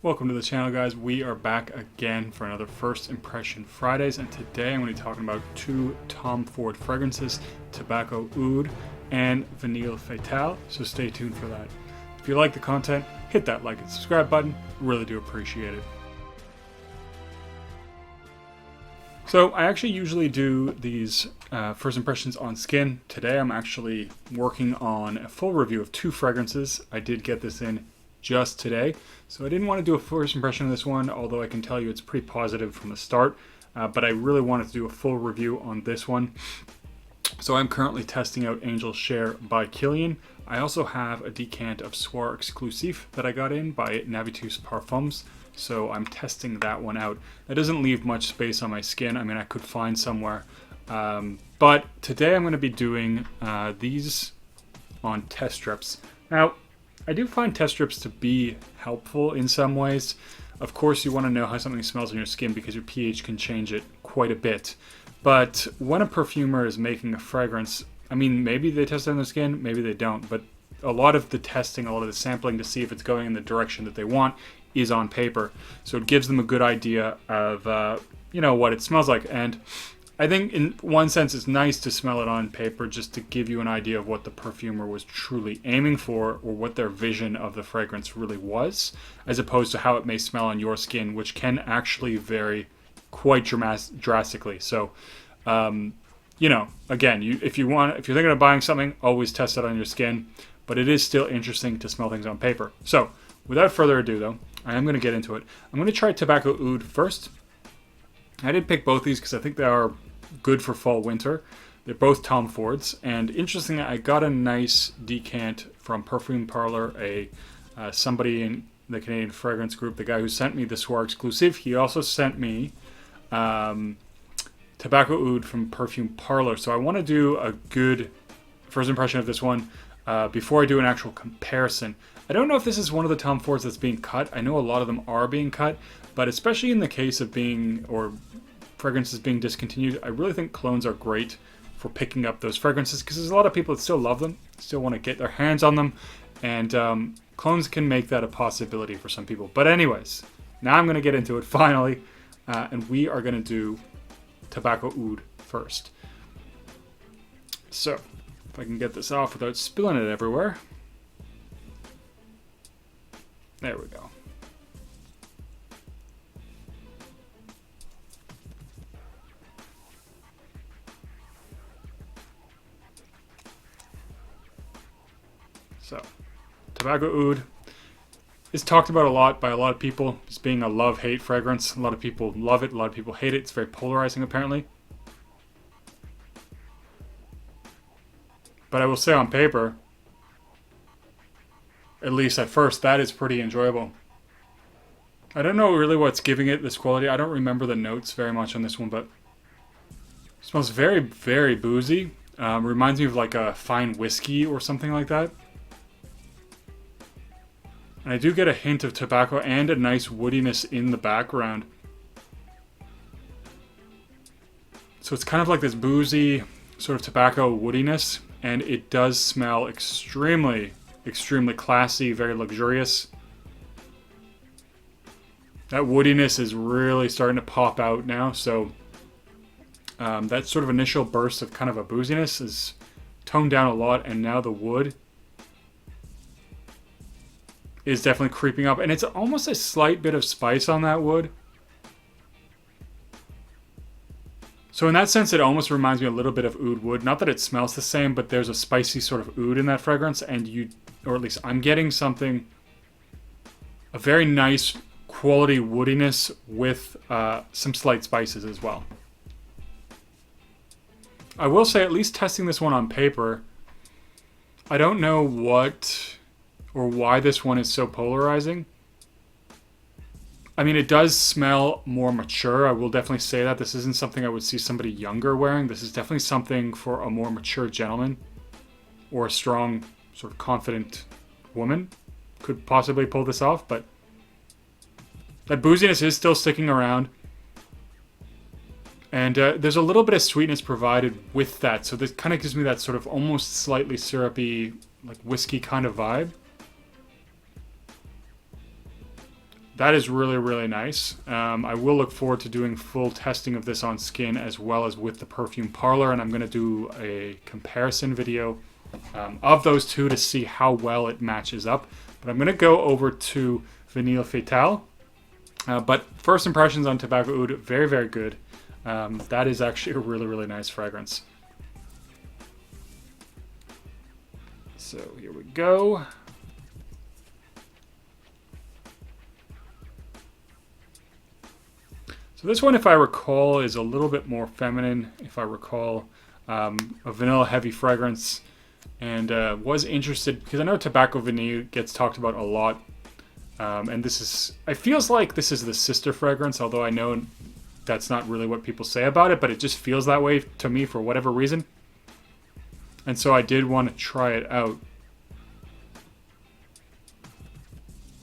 Welcome to the channel, guys. We are back again for another First Impression Fridays, and today I'm going to be talking about two Tom Ford fragrances, Tobacco Oud and Vanille Fatale, so stay tuned for that. If you like the content, hit that like and subscribe button. Really do appreciate it. So I actually usually do these first impressions on skin. Today I'm actually working on a full review of two fragrances. I did get this in just today, so I didn't want to do a first impression of this one, although I can tell you it's pretty positive from the start, but I really wanted to do a full review on this one. So I'm currently testing out Angel Share by Kilian. I also have a decant of Soir Exclusive that I got in by Navitus Parfums, so I'm testing that one out. That doesn't leave much space on my skin. I mean, I could find somewhere, but today I'm going to be doing these on test strips. Now, I do find test strips to be helpful in some ways. Of course, you want to know how something smells on your skin because your pH can change it quite a bit. But when a perfumer is making a fragrance, I mean, maybe they test it on their skin, maybe they don't. But a lot of the testing, a lot of the sampling to see if it's going in the direction that they want is on paper. So it gives them a good idea of, what it smells like. And I think in one sense it's nice to smell it on paper just to give you an idea of what the perfumer was truly aiming for or what their vision of the fragrance really was, as opposed to how it may smell on your skin, which can actually vary quite drastically. So, again, if you're thinking of buying something, always test it on your skin, but it is still interesting to smell things on paper. So without further ado though, I am going to get into it. I'm going to try Tobacco Oud first. I did pick both these because I think they are good for fall winter. They're both Tom Fords, and interestingly, I got a nice decant from Perfume Parlor, somebody in the Canadian fragrance group, the guy who sent me the Soir Exclusive. He also sent me Tobacco Oud from Perfume Parlor, so I want to do a good first impression of this one before I do an actual comparison. I don't know if this is one of the Tom Fords that's being cut. I know a lot of them are being cut, but especially in the case of fragrances being discontinued, I really think clones are great for picking up those fragrances because there's a lot of people that still love them, still want to get their hands on them, and clones can make that a possibility for some people. But anyways, now I'm going to get into it finally, and we are going to do Tobacco Oud first. So, if I can get this off without spilling it everywhere. There we go. So, Tobacco Oud is talked about a lot by a lot of people as being a love-hate fragrance. A lot of people love it, a lot of people hate it. It's very polarizing, apparently. But I will say on paper, at least at first, that is pretty enjoyable. I don't know really what's giving it this quality. I don't remember the notes very much on this one, but it smells very, very boozy. Reminds me of like a fine whiskey or something like that. And I do get a hint of tobacco and a nice woodiness in the background. So it's kind of like this boozy sort of tobacco woodiness, and it does smell extremely, extremely classy, very luxurious. That woodiness is really starting to pop out now, so that sort of initial burst of kind of a booziness is toned down a lot, and now the wood is definitely creeping up, and it's almost a slight bit of spice on that wood. So in that sense, it almost reminds me a little bit of oud wood. Not that it smells the same, but there's a spicy sort of oud in that fragrance, and or at least I'm getting a very nice quality woodiness with some slight spices as well. I will say, at least testing this one on paper, I don't know what or why this one is so polarizing. I mean, it does smell more mature. I will definitely say that. This isn't something I would see somebody younger wearing. This is definitely something for a more mature gentleman or a strong, sort of confident woman could possibly pull this off, but that booziness is still sticking around. And there's a little bit of sweetness provided with that, so this kind of gives me that sort of almost slightly syrupy, like whiskey kind of vibe. that is really, really nice. I will look forward to doing full testing of this on skin as well as with the Perfume Parlor, and I'm going to do a comparison video of those two to see how well it matches up. But I'm going to go over to Vanille Fatale. But first impressions on Tobacco Oud, very, very good. That is actually a really, really nice fragrance. So here we go. So this one, if I recall, is a little bit more feminine, if I recall. A vanilla heavy fragrance. And was interested, because I know Tobacco Vanille gets talked about a lot. And this is, it feels like this is the sister fragrance, although I know that's not really what people say about it, but it just feels that way to me for whatever reason. And so I did want to try it out.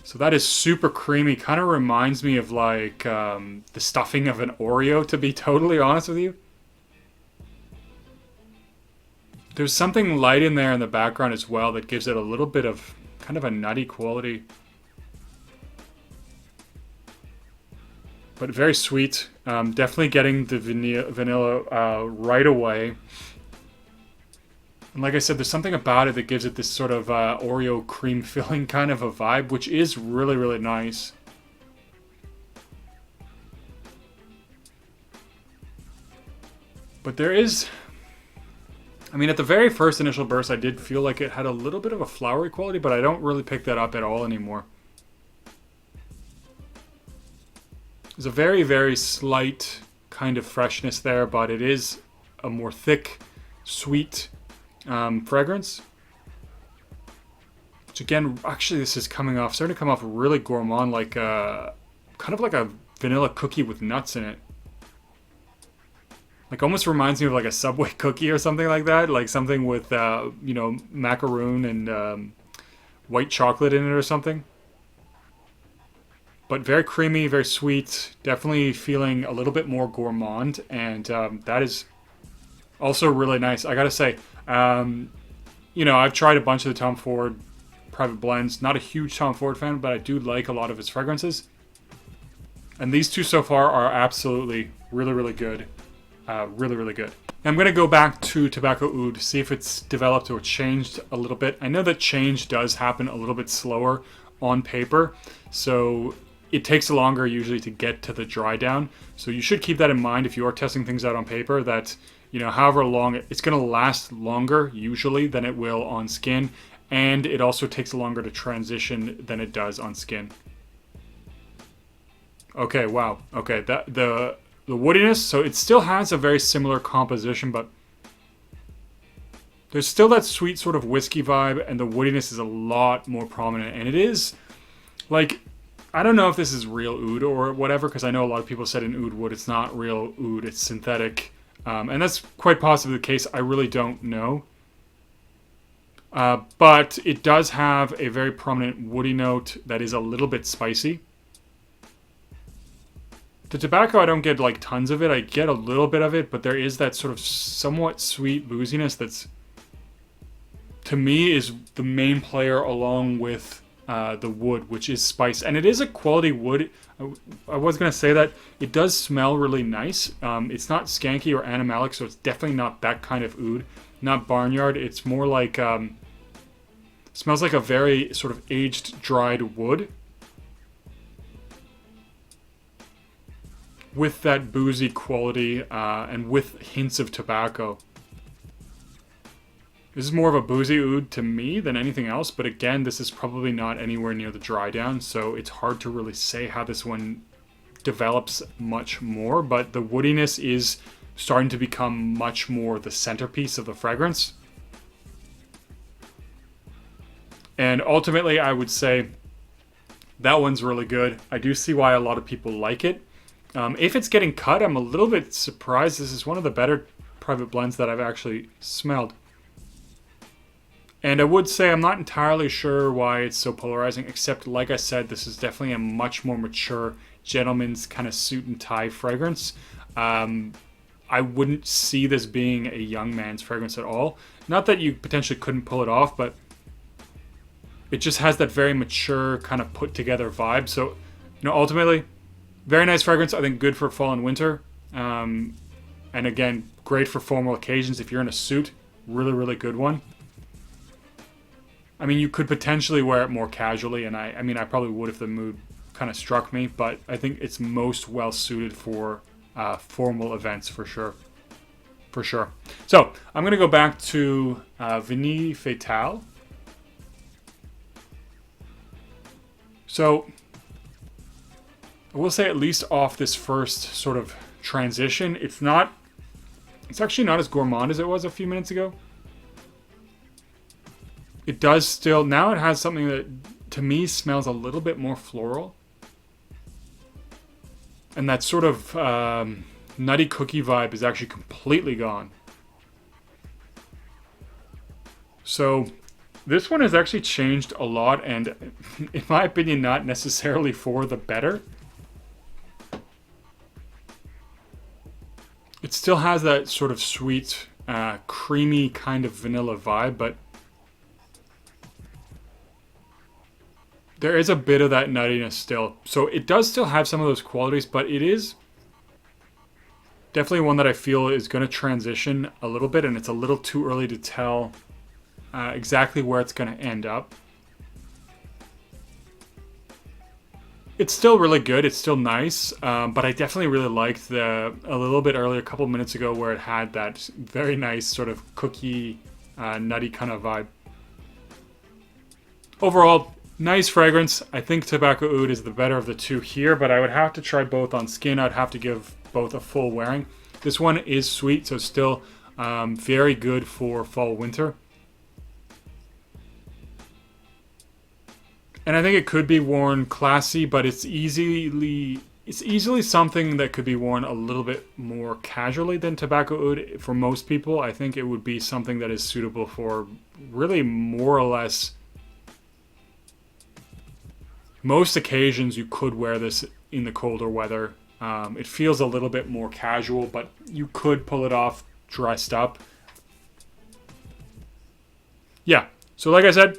So that is super creamy. Kind of reminds me of like the stuffing of an Oreo, to be totally honest with you. There's something light in there in the background as well that gives it a little bit of kind of a nutty quality. But very sweet. Definitely getting the vanilla right away. And like I said, there's something about it that gives it this sort of Oreo cream filling kind of a vibe, which is really, really nice. But there is... I mean, at the very first initial burst, I did feel like it had a little bit of a flowery quality, but I don't really pick that up at all anymore. There's a very, very slight kind of freshness there, but it is a more thick, sweet fragrance. Which again, actually this is starting to come off really gourmand, like kind of like a vanilla cookie with nuts in it. Like almost reminds me of like a Subway cookie or something like that. Like something with, you know, macaroon and white chocolate in it or something. But very creamy, very sweet. Definitely feeling a little bit more gourmand. And that is also really nice. I gotta say, you know, I've tried a bunch of the Tom Ford private blends. Not a huge Tom Ford fan, but I do like a lot of his fragrances. And these two so far are absolutely really, really good. Really, really good. I'm going to go back to Tobacco Oud, see if it's developed or changed a little bit. I know that change does happen a little bit slower on paper, so it takes longer usually to get to the dry down. So you should keep that in mind if you are testing things out on paper, that, you know, however long, it's going to last longer usually than it will on skin, and it also takes longer to transition than it does on skin. Okay, wow. Okay, the woodiness, so it still has a very similar composition, but there's still that sweet sort of whiskey vibe, and the woodiness is a lot more prominent. And it is, like, I don't know if this is real oud or whatever, because I know a lot of people said in oud wood it's not real oud, it's synthetic. And that's quite possibly the case. I really don't know. But it does have a very prominent woody note that is a little bit spicy. The tobacco, I don't get like tons of it. I get a little bit of it, but there is that sort of somewhat sweet booziness that's, to me, is the main player along with the wood, which is spice. And it is a quality wood. I was going to say that it does smell really nice. It's not skanky or animalic, so it's definitely not that kind of oud. Not barnyard. It's more like, smells like a very sort of aged, dried wood. With that boozy quality and with hints of tobacco. This is more of a boozy oud to me than anything else, but again, this is probably not anywhere near the dry down, so it's hard to really say how this one develops much more, but the woodiness is starting to become much more the centerpiece of the fragrance. And ultimately, I would say that one's really good. I do see why a lot of people like it. If it's getting cut, I'm a little bit surprised. This is one of the better private blends that I've actually smelled. And I would say I'm not entirely sure why it's so polarizing, except, like I said, this is definitely a much more mature gentleman's kind of suit and tie fragrance. I wouldn't see this being a young man's fragrance at all. Not that you potentially couldn't pull it off, but it just has that very mature kind of put together vibe. So You know, ultimately, very nice fragrance. I think good for fall and winter. And again, great for formal occasions. If you're in a suit, really, really good one. I mean, you could potentially wear it more casually, and I mean, I probably would if the mood kind of struck me, but I think it's most well suited for formal events for sure. For sure. So, I'm going to go back to Vanille Fatale. So, I will say at least off this first sort of transition, it's actually not as gourmand as it was a few minutes ago. It does still, now it has something that to me smells a little bit more floral. And that sort of nutty cookie vibe is actually completely gone. So this one has actually changed a lot, and in my opinion, not necessarily for the better. It still has that sort of sweet, creamy kind of vanilla vibe, but there is a bit of that nuttiness still. So it does still have some of those qualities, but it is definitely one that I feel is going to transition a little bit, and it's a little too early to tell exactly where it's going to end up. It's still really good. It's still nice, but I definitely really liked a little bit earlier, a couple minutes ago, where it had that very nice sort of cookie, nutty kind of vibe. Overall, nice fragrance. I think Tobacco Oud is the better of the two here, but I would have to try both on skin. I'd have to give both a full wearing. This one is sweet, so still very good for fall winter. And I think it could be worn classy, but it's easily something that could be worn a little bit more casually than Tobacco Oud. For most people, I think it would be something that is suitable for really more or less most occasions. You could wear this in the colder weather. It feels a little bit more casual, but you could pull it off dressed up. Yeah, so like I said,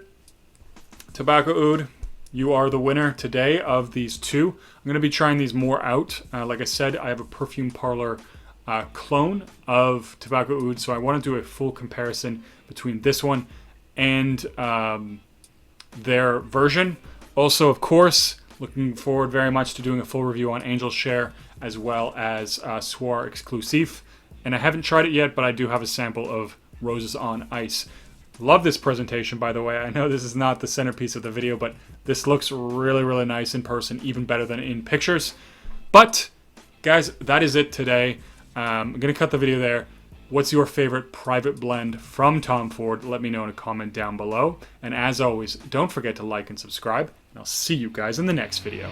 Tobacco Oud, you are the winner today of these two. I'm going to be trying these more out. Like I said, I have a Perfume Parlor clone of Tobacco Oud, so I want to do a full comparison between this one and their version. Also, of course, looking forward very much to doing a full review on Angel Share as well as Soir Exclusive. And I haven't tried it yet, but I do have a sample of Roses on Ice. Love this presentation, by the way. I know this is not the centerpiece of the video, but this looks really, really nice in person, even better than in pictures. But, guys, that is it today. I'm going to cut the video there. What's your favorite private blend from Tom Ford? Let me know in a comment down below. And as always, don't forget to like and subscribe, and I'll see you guys in the next video.